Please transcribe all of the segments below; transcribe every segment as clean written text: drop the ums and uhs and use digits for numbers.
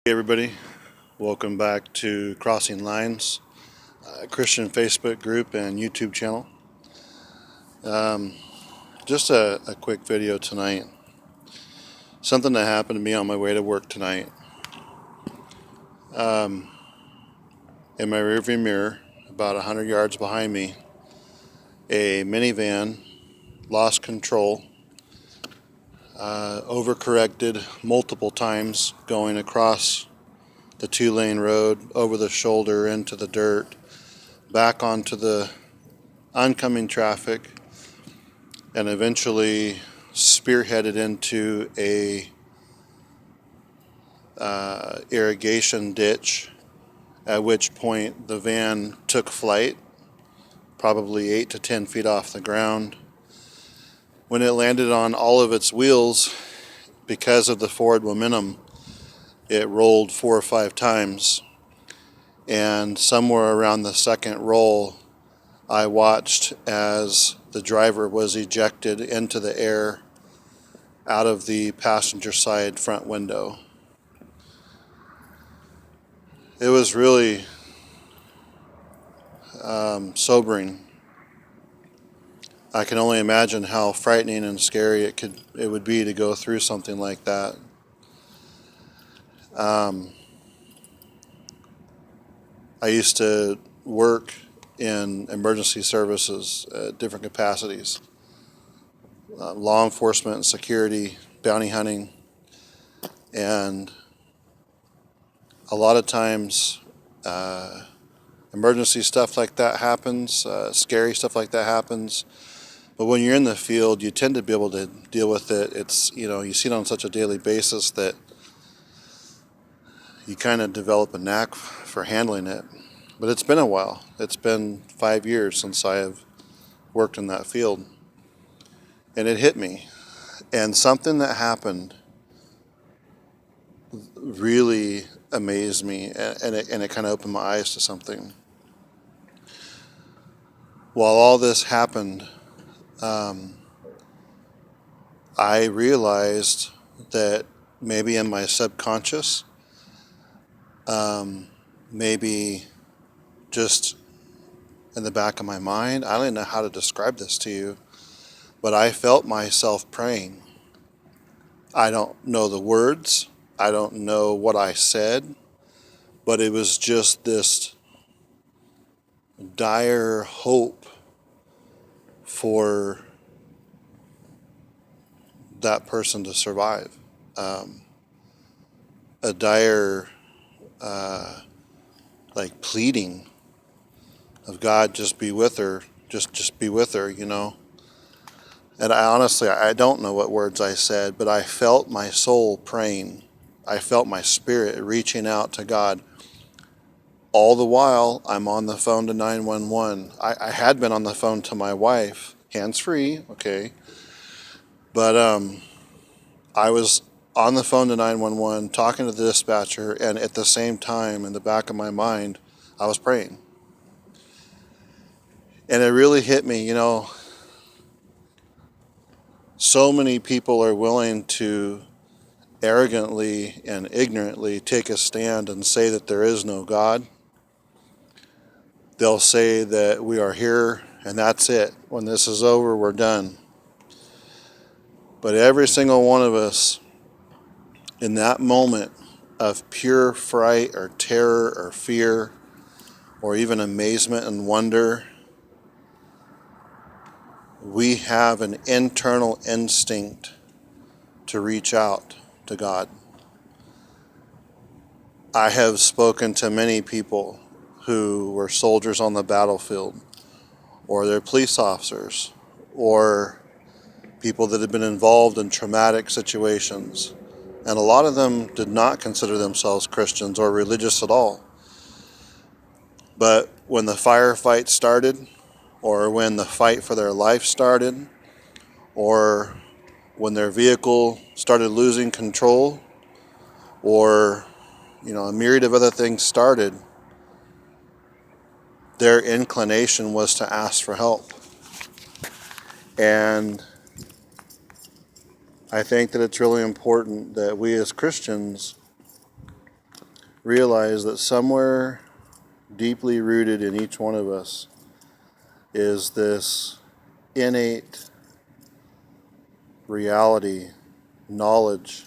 Hey everybody, welcome back to Crossing Lines, Christian Facebook group and YouTube channel. Um, just a quick video tonight. Something that happened to me on my way to work tonight. Um, in my rearview mirror, about 100 yards behind me, a minivan lost control, overcorrected multiple times going across the two-lane road, over the shoulder, into the dirt, back onto the oncoming traffic, and eventually spearheaded into a irrigation ditch, at which point the van took flight, probably 8 to 10 feet off the ground. When it landed on all of its wheels, because of the forward momentum, it rolled 4 or 5 times, and somewhere around the second roll, I watched as the driver was ejected into the air out of the passenger side front window. It was really sobering. I can only imagine how frightening and scary it would be to go through something like that. I used to work in emergency services at different capacities, law enforcement and security, bounty hunting, and a lot of times emergency stuff like that happens, scary stuff like that happens. But when you're in the field, you tend to be able to deal with it. It's, you see it on such a daily basis that you kind of develop a knack for handling it. But it's been a while. It's been 5 years since I have worked in that field. And it hit me. And something that happened really amazed me, and it kind of opened my eyes to something. While all this happened, I realized that maybe in my subconscious, maybe just in the back of my mind, I don't even know how to describe this to you, but I felt myself praying. I don't know the words, I don't know what I said, but it was just this dire hope for that person to survive. A dire pleading of God, just be with her, just be with her, And I don't know what words I said, but I felt my soul praying. I felt my spirit reaching out to God. All the while, I'm on the phone to 911. I had been on the phone to my wife, hands-free, okay, but I was on the phone to 911, talking to the dispatcher, and at the same time, in the back of my mind, I was praying. And it really hit me, so many people are willing to arrogantly and ignorantly take a stand and say that there is no God. They'll say that we are here and that's it. When this is over, we're done. But every single one of us, in that moment of pure fright or terror or fear or even amazement and wonder, we have an internal instinct to reach out to God. I have spoken to many people who were soldiers on the battlefield, or they're police officers, or people that have been involved in traumatic situations. And a lot of them did not consider themselves Christians or religious at all. But when the firefight started, or when the fight for their life started, or when their vehicle started losing control, or a myriad of other things started, their inclination was to ask for help. And I think that it's really important that we as Christians realize that somewhere deeply rooted in each one of us is this innate reality, knowledge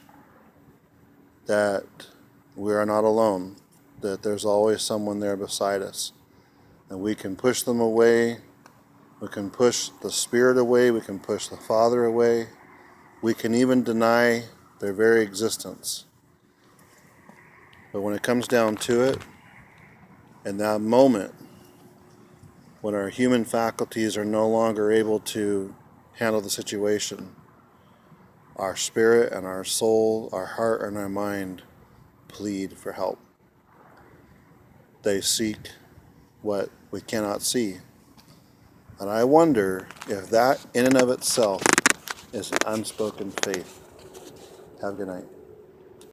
that we are not alone, that there's always someone there beside us. And we can push them away, we can push the Spirit away, we can push the Father away, we can even deny their very existence. But when it comes down to it, in that moment, when our human faculties are no longer able to handle the situation, our spirit and our soul, our heart and our mind plead for help. They seek what we cannot see. And I wonder if that in and of itself is unspoken faith. Have a good night.